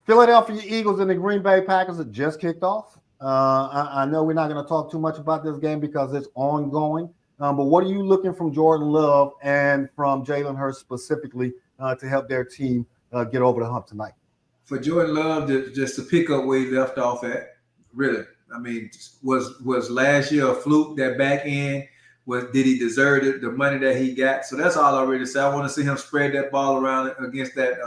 Philadelphia Eagles and the Green Bay Packers have just kicked off. I know we're not going to talk too much about this game because it's ongoing. But what are you looking from Jordan Love and from Jalen Hurts specifically to help their team get over the hump tonight? For Jordan Love, just to pick up where he left off at, really. I mean, was last year a fluke? That back end did he deserve it? The money that he got. So that's all I really say. I want to see him spread that ball around against that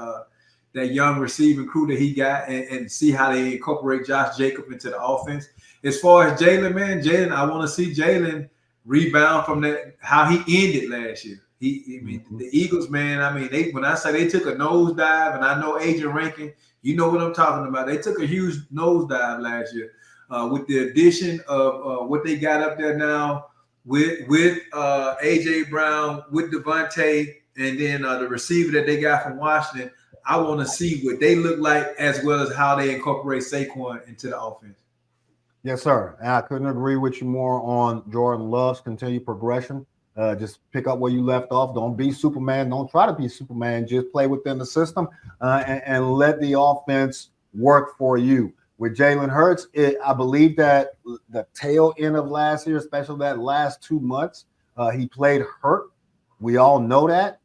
young receiving crew that he got, and see how they incorporate Josh Jacobs into the offense. As far as Jalen, I want to see Jalen rebound from that how he ended last year. The Eagles, man. I mean, when I say they took a nosedive, and I know Agent Rankin, you know what I'm talking about. They took a huge nosedive last year with the addition of what they got up there now with AJ Brown, with Devontae, and then the receiver that they got from Washington. I want to see what they look like as well as how they incorporate Saquon into the offense. Yes, sir. And I couldn't agree with you more on Jordan Love's continued progression. Just pick up where you left off. Don't be Superman. Don't try to be Superman. Just play within the system and let the offense work for you. With Jalen Hurts, I believe that the tail end of last year, especially that last 2 months, he played hurt. We all know that.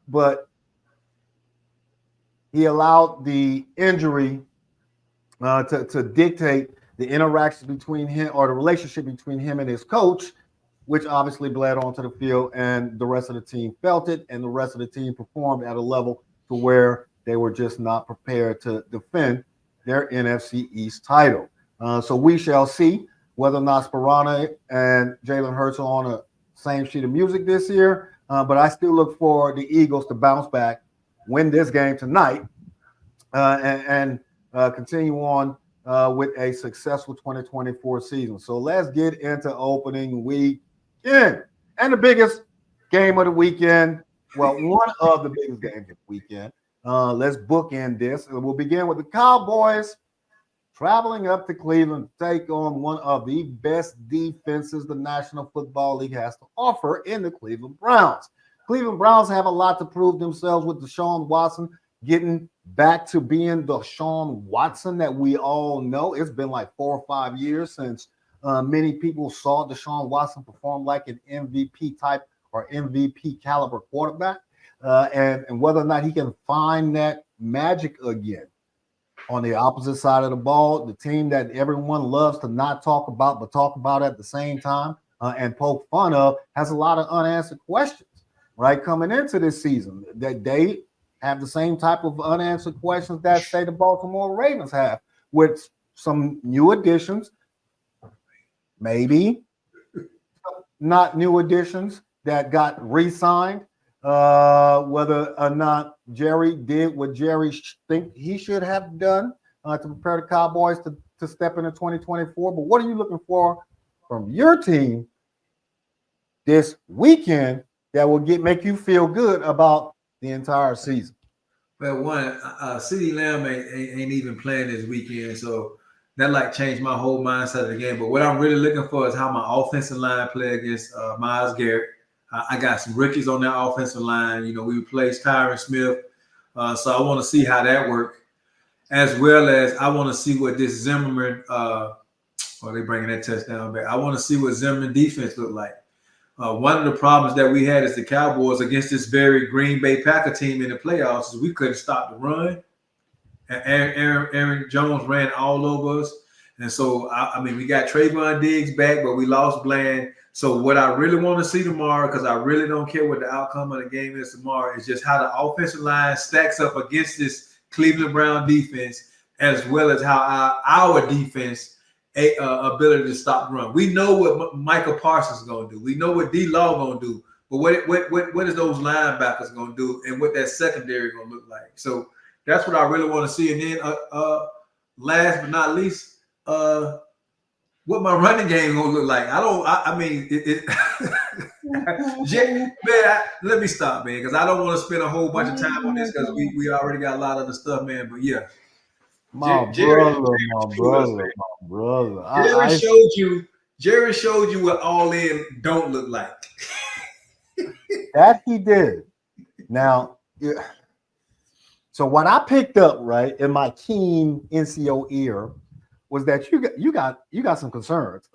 But he allowed the injury to dictate the interaction between him, or the relationship between him and his coach, which obviously bled onto the field, and the rest of the team felt it, and the rest of the team performed at a level to where they were just not prepared to defend their NFC East title. So we shall see whether or not Sperano and Jalen Hurts are on the same sheet of music this year, but I still look for the Eagles to bounce back, win this game tonight, and continue on with a successful 2024 season. So let's get into opening weekend and the biggest game of the weekend. Well, one of the biggest games of the weekend. Let's bookend this. And we'll begin with the Cowboys traveling up to Cleveland to take on one of the best defenses the National Football League has to offer in the Cleveland Browns. Cleveland Browns have a lot to prove themselves with Deshaun Watson getting back to being the Deshaun Watson that we all know. It's been like 4 or 5 years since many people saw Deshaun Watson perform like an MVP type or MVP caliber quarterback, and whether or not he can find that magic again. On the opposite side of the ball, the team that everyone loves to not talk about, but talk about at the same time and poke fun of, has a lot of unanswered questions, right? Coming into this season, that they have the same type of unanswered questions that, say, the Baltimore Ravens have, with some new additions, maybe not new additions that got re-signed, whether or not Jerry did what Jerry think he should have done to prepare the Cowboys to step into 2024. But what are you looking for from your team this weekend that will make you feel good about the entire season? Well, one, CeeDee Lamb ain't even playing this weekend, so that like changed my whole mindset of the game. But what I'm really looking for is how my offensive line play against Myles Garrett. I got some rookies on that offensive line. You know, we replaced Tyron Smith, so I want to see how that works, as well as I want to see what this Zimmerman. They bringing that touchdown back. I want to see what Zimmerman defense look like. One of the problems that we had as the Cowboys against this very Green Bay Packer team in the playoffs is we couldn't stop the run. And Aaron Jones ran all over us. And so, I mean, we got Trayvon Diggs back, but we lost Bland. So what I really want to see tomorrow, because I really don't care what the outcome of the game is tomorrow, is just how the offensive line stacks up against this Cleveland Brown defense, as well as how our defense ability to stop the run. We know what Michael Parsons is going to do. We know what D-Law going to do. But what is those linebackers going to do, and what that secondary going to look like? So that's what I really want to see. And then last but not least, what my running game going to look like. Let me stop, man, because I don't want to spend a whole bunch of time on this because we already got a lot of the stuff, man. But yeah. My brother. Jerry showed you what all in don't look like. That he did. Now, So what I picked up right in my keen NCO ear was that you got some concerns.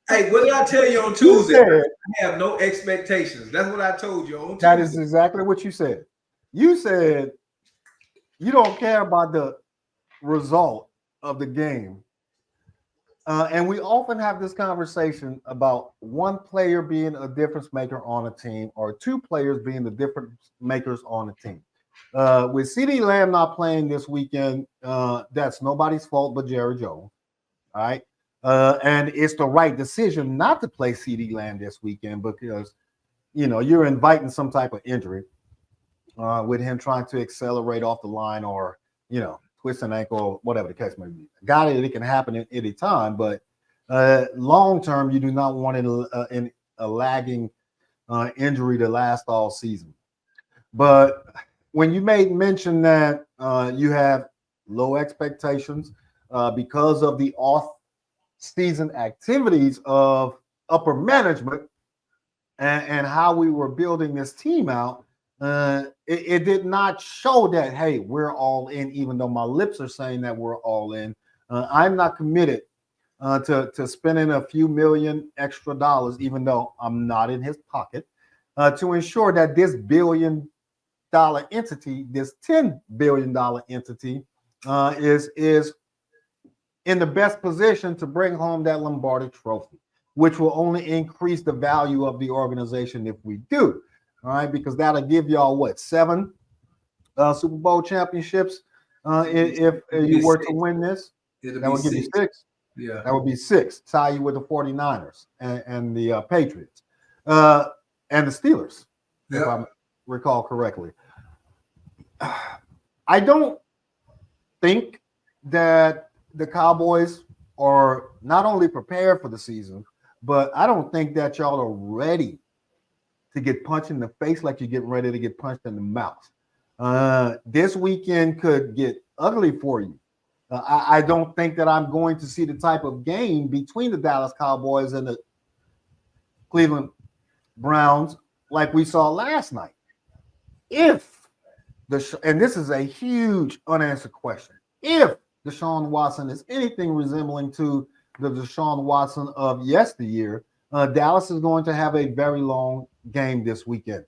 Hey, what did I tell you on You Tuesday? said I have no expectations. That's what I told you on Tuesday. that is exactly what you said. You said you don't care about the result of the game. And we often have this conversation about one player being a difference maker on a team or two players being the difference makers on a team. With CD Lamb not playing this weekend, that's nobody's fault but Jerry Jones. All right. And it's the right decision not to play CD Lamb this weekend because, you're inviting some type of injury with him trying to accelerate off the line or, twist an ankle, or whatever the case may be. Got it. It can happen at any time, but long term, you do not want in a lagging injury to last all season. But when you made mention that you have low expectations because of the off-season activities of upper management and how we were building this team out, it did not show that, hey, we're all in, even though my lips are saying that we're all in. I'm not committed to spending a few million extra dollars, even though I'm not in his pocket, to ensure that this billion-dollar entity, this $10 billion entity, is in the best position to bring home that Lombardi trophy, which will only increase the value of the organization if we do. All right, because that'll give y'all 7 Super Bowl championships if you were to win this. That would give you 6. Yeah, that would be 6. Tie you with the 49ers and the Patriots and the Steelers, if I recall correctly. I don't think that the Cowboys are not only prepared for the season, but I don't think that y'all are ready to get punched in the face like you're getting ready to get punched in the mouth. This weekend could get ugly for you. I don't think that I'm going to see the type of game between the Dallas Cowboys and the Cleveland Browns like we saw last night. If and this is a huge unanswered question, if Deshaun Watson is anything resembling to the Deshaun Watson of yesteryear, Dallas is going to have a very long game this weekend.